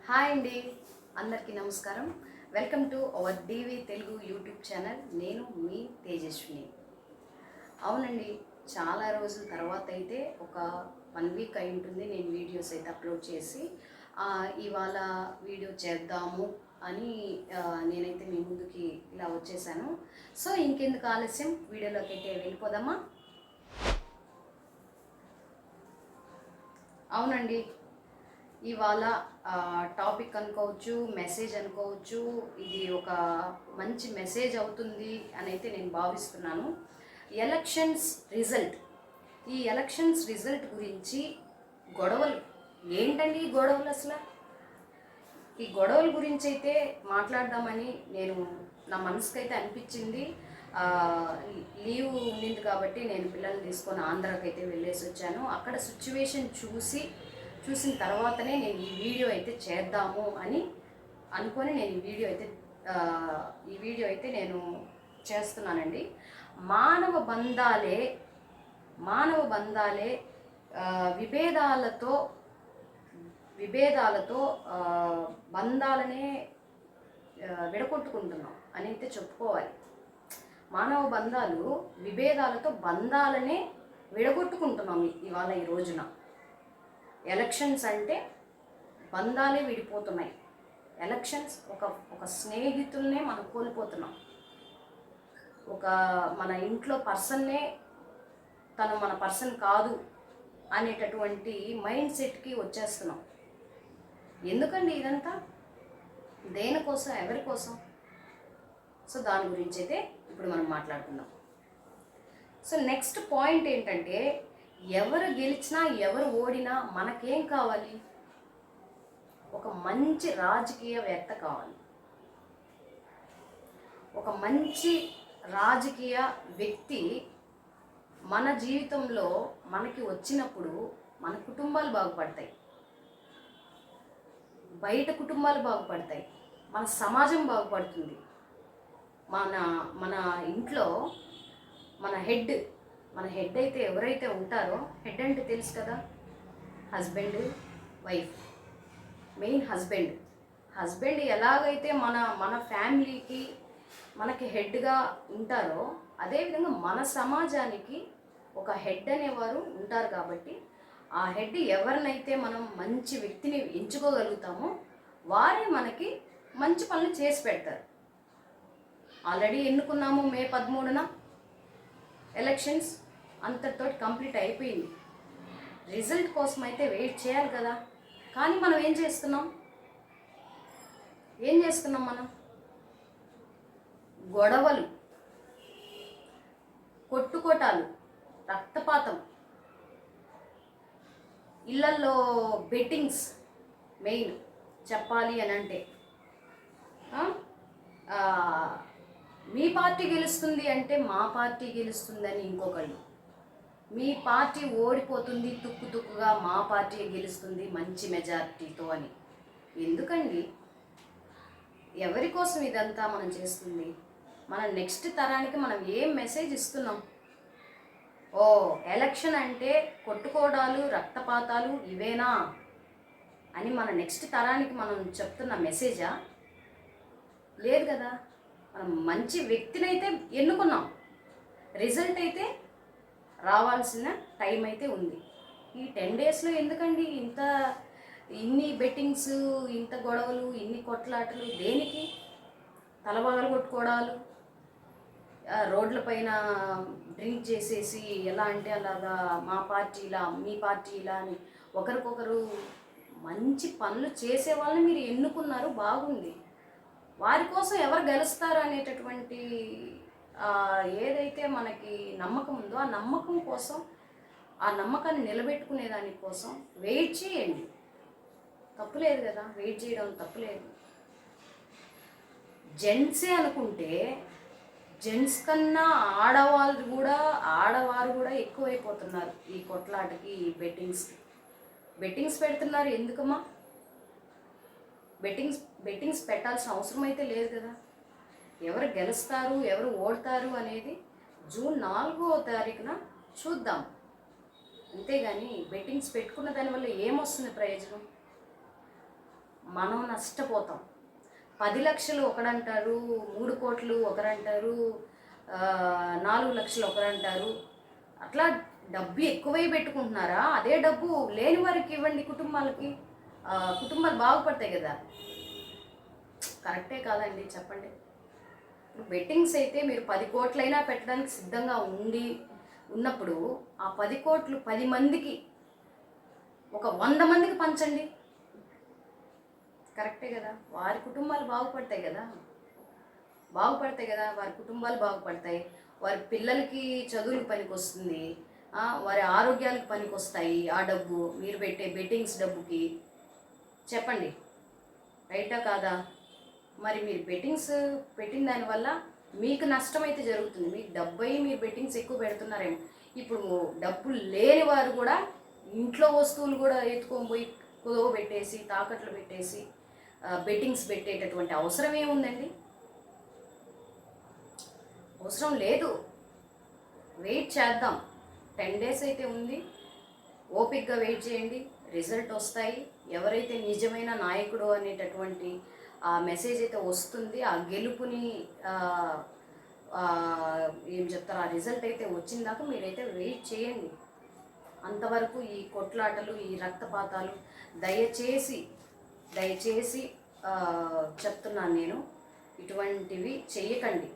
Hi అండి, అందరికీ నమస్కారం. Welcome to our DV Telugu YouTube channel. నేను మీ తేజస్విని. అవునండి, చాలా రోజుల తర్వాత అయితే ఒక 1 వీక్ అయి ఉంటుంది నేను వీడియోస్ అయితే అప్లోడ్ చేసి. ఇవాళ వీడియో చేద్దాము అని నేనైతే మీ ముందుకి ఇలా వచ్చేసాను. సో ఇంకెందుకు ఆలస్యం, వీడియోలోకి అయితే వెళ్ళిపోదామా? అవునండి, ఇవాళ టాపిక్ అనుకోవచ్చు, మెసేజ్ అనుకోవచ్చు. ఇది ఒక మంచి మెసేజ్ అవుతుంది అని అయితే నేను భావిస్తున్నాను. ఎలక్షన్స్ రిజల్ట్, ఈ ఎలక్షన్స్ రిజల్ట్ గురించి గొడవలు ఏంటండి? ఈ గొడవలు అసలు, ఈ గొడవల గురించి అయితే మాట్లాడదామని నేను నా మనసుకైతే అనిపించింది. లీవ్ ఉండింది కాబట్టి నేను పిల్లల్ని తీసుకొని ఆంధ్రాకి అయితే వెళ్ళేసి వచ్చాను. అక్కడ సిచ్యువేషన్ చూసిన తర్వాతనే నేను ఈ వీడియో అయితే చేద్దాము అని అనుకొని నేను ఈ వీడియో అయితే నేను చేస్తున్నానండి. మానవ బంధాలే విభేదాలతో బంధాలనే విడగొట్టుకుంటున్నాం అని అయితే చెప్పుకోవాలి. మానవ బంధాలు విభేదాలతో బంధాలనే విడగొట్టుకుంటున్నాం ఇవాళ ఈ రోజున. ఎలక్షన్స్ అంటే బంధాలే విడిపోతున్నాయి. ఎలక్షన్స్ ఒక స్నేహితుల్నే మనం కోల్పోతున్నాం. మన ఇంట్లో పర్సన్నే తను మన పర్సన్ కాదు అనేటటువంటి మైండ్ సెట్కి వచ్చేస్తున్నాం. ఎందుకండి ఇదంతా? దేనికోసం, ఎవరి కోసం? సో దాని గురించి అయితే ఇప్పుడు మనం మాట్లాడుకుందాం. సో నెక్స్ట్ పాయింట్ ఏంటంటే, ఎవరు గెలిచినా ఎవరు ఓడినా మనకేం కావాలి? ఒక మంచి రాజకీయవేత్త కావాలి. ఒక మంచి రాజకీయ వ్యక్తి మన జీవితంలో మనకి వచ్చినప్పుడు మన కుటుంబాలు బాగుపడతాయి, బయట కుటుంబాలు బాగుపడతాయి, మన సమాజం బాగుపడుతుంది. మన ఇంట్లో మన హెడ్ అయితే ఎవరైతే ఉంటారో, హెడ్ అంటే తెలుసు కదా, హస్బెండ్, వైఫ్. మెయిన్ హస్బెండ్ ఎలాగైతే మన ఫ్యామిలీకి మనకి హెడ్గా ఉంటారో, అదేవిధంగా మన సమాజానికి ఒక హెడ్ అనేవారు ఉంటారు. కాబట్టి ఆ హెడ్ ఎవరినైతే మనం మంచి వ్యక్తిని ఎంచుకోగలుగుతామో వారే మనకి మంచి పనులు చేసి పెడతారు. ఆల్రెడీ ఎన్నుకున్నాము మే 13న ఎలక్షన్స్, అంతటితో కంప్లీట్ అయిపోయింది. రిజల్ట్ కోసం అయితే వెయిట్ చేయాలి కదా. కానీ మనం ఏం చేస్తున్నాం? మనం గొడవలు, కొట్టుకోటాలు, రక్తపాతం, ఇళ్లల్లో బెట్టింగ్స్. మెయిన్ చెప్పాలి అని అంటే మీ పార్టీ గెలుస్తుంది అంటే మా పార్టీ గెలుస్తుందని ఇంకొకళ్ళు, మీ పార్టీ ఓడిపోతుంది తుక్కుగా మా పార్టీ గెలుస్తుంది మంచి మెజారిటీతో అని. ఎందుకండి? ఎవరి కోసం ఇదంతా మనం చేస్తుంది? మన నెక్స్ట్ తరానికి మనం ఏం మెసేజ్ ఇస్తున్నాం? ఎలక్షన్ అంటే కొట్టుకోవడాలు, రక్తపాతాలు ఇవేనా అని మన నెక్స్ట్ తరానికి మనం చెప్తున్న మెసేజా? లేదు కదా. మనం మంచి వ్యక్తినైతే ఎన్నుకున్నాం, రిజల్ట్ అయితే రావాల్సిన టైం అయితే ఉంది. ఈ 10 డేస్లో ఎందుకండి ఇన్ని బెట్టింగ్స్, ఇంత గొడవలు, ఇన్ని కొట్లాటలు? దేనికి? తలబాగలు కొట్టుకోవడాలు, రోడ్ల పైన డ్రింక్ చేసేసి ఎలా అంటే అలాగా మా పార్టీ ఇలా, మీ పార్టీ ఇలా అని ఒకరికొకరు. మంచి పనులు చేసే వాళ్ళని మీరు ఎన్నుకున్నారు, బాగుంది. వారి కోసం ఎవరు గెలుస్తారు అనేటటువంటి ఏదైతే మనకి నమ్మకం ఉందో, ఆ నమ్మకం కోసం, ఆ నమ్మకాన్ని నిలబెట్టుకునే దానికోసం వెయిట్ చేయండి. తప్పులేదు కదా, వెయిట్ చేయడం తప్పులేదు. జెంట్సే అనుకుంటే జెంట్స్ కన్నా ఆడవారు కూడా ఎక్కువైపోతున్నారు ఈ కొట్లాటకి, ఈ బెట్టింగ్స్ పెడుతున్నారు. ఎందుకమ్మా? బెట్టింగ్స్ పెట్టాల్సిన అవసరం అయితే లేదు కదా. ఎవరు గెలుస్తారు, ఎవరు ఓడతారు అనేది జూన్ 4వ తారీఖున చూద్దాం. అంతేగాని బెట్టింగ్స్ పెట్టుకున్న దానివల్ల ఏమొస్తుంది ప్రయోజనం? మనం నష్టపోతాం. 10 లక్షలు ఒకడంటారు, 3 కోట్లు ఒకరంటారు, 4 లక్షలు ఒకరంటారు. అట్లా డబ్బు ఎక్కువై పెట్టుకుంటున్నారా? అదే డబ్బు లేని వారికి ఇవ్వండి, కుటుంబాలకి. కుటుంబాలు బాగుపడతాయి కదా. కరెక్టే కాదండి చెప్పండి. బెట్టింగ్స్ అయితే మీరు 10 కోట్లైనా పెట్టడానికి సిద్ధంగా ఉన్నప్పుడు ఆ 10 కోట్లు 10 మందికి, ఒక 100 మందికి పంచండి. కరెక్టే కదా. వారి కుటుంబాలు బాగుపడతాయి కదా, వారి కుటుంబాలు బాగుపడతాయి. వారి పిల్లలకి చదువులకు పనికొస్తుంది, వారి ఆరోగ్యాలకు పనికొస్తాయి. ఆ డబ్బు మీరు పెట్టే బెట్టింగ్స్ డబ్బుకి. చెప్పండి, రైటా కాదా? మరి మీరు బెట్టింగ్స్ పెట్టిన దానివల్ల మీకు నష్టం అయితే జరుగుతుంది. మీకు డబ్బు అయ్యి మీరు బెట్టింగ్స్ ఎక్కువ పెడుతున్నారేమో. ఇప్పుడు డబ్బులు లేని వారు కూడా ఇంట్లో వస్తువులు కూడా ఎత్తుకొని పోయి కుదవ పెట్టేసి, తాకట్లు పెట్టేసి బెట్టింగ్స్ పెట్టేటటువంటి అవసరం ఏముందండి? అవసరం లేదు. వెయిట్ చేద్దాం. 10 డేస్ అయితే ఉంది. ఓపిక్గా వెయిట్ చేయండి, రిజల్ట్ వస్తాయి. ఎవరైతే నిజమైన నాయకుడు అనేటటువంటి ఆ మెసేజ్ అయితే వస్తుంది, ఆ గెలుపుని ఏం చెప్తారు, ఆ రిజల్ట్ అయితే వచ్చిందాక మీరైతే వెయిట్ చేయండి. అంతవరకు ఈ కొట్లాటలు, ఈ రక్తపాతాలు దయచేసి చెప్తున్నాను నేను, ఇటువంటివి చెయ్యకండి.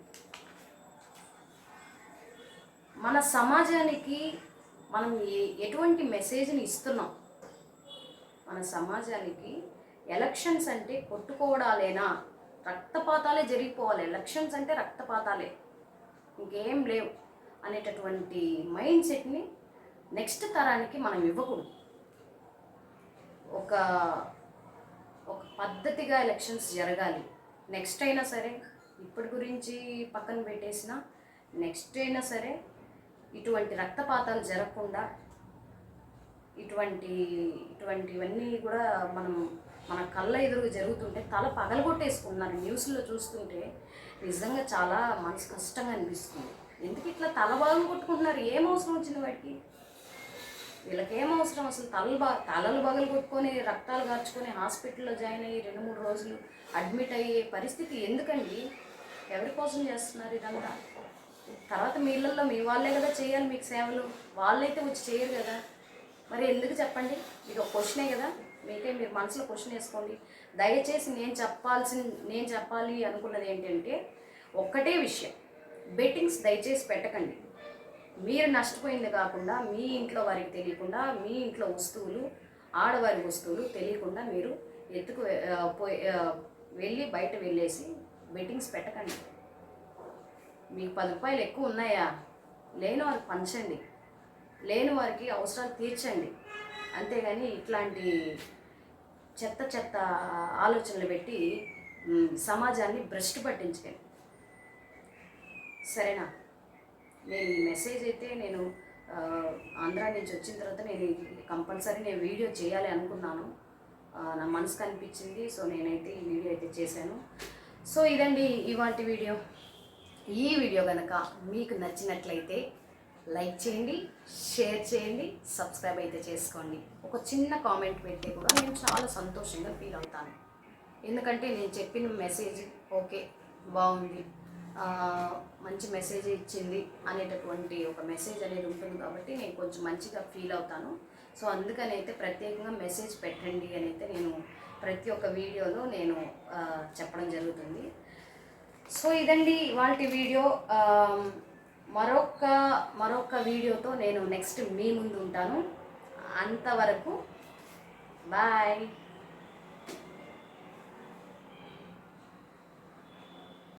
మన సమాజానికి మనం ఎటువంటి మెసేజ్ని ఇస్తున్నాం? మన సమాజానికి ఎలక్షన్స్ అంటే కొట్టుకోవడాలేనా? రక్తపాతాలే జరిగిపోవాలి. ఎలక్షన్స్ అంటే రక్తపాతాలే, ఇంకేం లేవు అనేటటువంటి మైండ్ సెట్ని నెక్స్ట్ తరానికి మనం ఇవ్వకూడదు. ఒక పద్ధతిగా ఎలక్షన్స్ జరగాలి. నెక్స్ట్ అయినా సరే, ఇప్పటి గురించి పక్కన పెట్టేసిన నెక్స్ట్ అయినా సరే ఇటువంటి రక్తపాతాలు జరగకుండా, ఇటువంటివన్నీ కూడా మన కళ్ళ ఎదురుగా జరుగుతుంటే తల పగలగొట్టేసుకుంటున్నారు. న్యూస్లో చూస్తుంటే నిజంగా చాలా మనసు కష్టంగా అనిపిస్తుంది. ఎందుకు ఇట్లా తల భాగం కొట్టుకుంటున్నారు? ఏం అవసరం వచ్చింది వాడికి? వీళ్ళకి ఏం అవసరం అసలు? తలలు బగలు కొట్టుకొని, రక్తాలు కార్చుకొని హాస్పిటల్లో జాయిన్ అయ్యి 2-3 రోజులు అడ్మిట్ అయ్యే పరిస్థితి ఎందుకండి? ఎవరి కోసం చేస్తున్నారు ఇదంతా? తర్వాత మీళ్ళల్లో మీ వాళ్ళే కదా చేయాలి మీకు సేవలు, వాళ్ళైతే వచ్చి చేయరు కదా. మరి ఎందుకు చెప్పండి? ఇది ఒక క్వశ్చనే కదా. మీరు మనసులో క్వశ్చన్ వేసుకోండి. దయచేసి నేను చెప్పాలి అనుకున్నది ఏంటంటే ఒక్కటే విషయం, బెట్టింగ్స్ దయచేసి పెట్టకండి. మీరు నష్టపోయింది కాకుండా, మీ ఇంట్లో వారికి తెలియకుండా, మీ ఇంట్లో వస్తువులు, ఆడవారి వస్తువులు తెలియకుండా మీరు వెళ్ళి బయట వెళ్ళేసి బెట్టింగ్స్ పెట్టకండి. మీకు 10 రూపాయలు ఎక్కువ ఉన్నాయా? లేని వారికి పంచండి, లేని వారికి అవసరాలు తీర్చండి. అంతేగాని ఇట్లాంటి చెత్త ఆలోచనలు పెట్టి సమాజాన్ని భ్రష్టు పట్టించకండి. సరేనా? నేను ఈ మెసేజ్ అయితే నేను ఆంధ్రా నుంచి వచ్చిన తర్వాత కంపల్సరీ నేను వీడియో చేయాలి అనుకున్నాను. నా మనసుకు అనిపించింది. సో నేనైతే ఈ వీడియో అయితే చేశాను. సో ఇదండి ఇవాల్టి వీడియో. ఈ వీడియో కనుక మీకు నచ్చినట్లయితే లైక్ చేయండి, షేర్ చేయండి, సబ్స్క్రైబ్ అయితే చేసుకోండి. ఒక చిన్న కామెంట్ పెడితే కూడా నేను చాలా సంతోషంగా ఫీల్ అవుతాను. ఎందుకంటే నేను చెప్పిన మెసేజ్ ఓకే, బాగుంది, మంచి మెసేజ్ ఇచ్చింది అనేటటువంటి ఒక మెసేజ్ అనేది ఉంటుంది కాబట్టి నేను కొంచెం మంచిగా ఫీల్ అవుతాను. సో అందుకని అయితే ప్రత్యేకంగా మెసేజ్ పెట్టండి అని అయితే నేను ప్రతి ఒక్క వీడియోలో నేను చెప్పడం జరుగుతుంది. సో ఇదండి ఇవాల్టి వీడియో. మరొక వీడియోతో నేను నెక్స్ట్ మీ ముందు ఉంటాను. అంతవరకు బాయ్.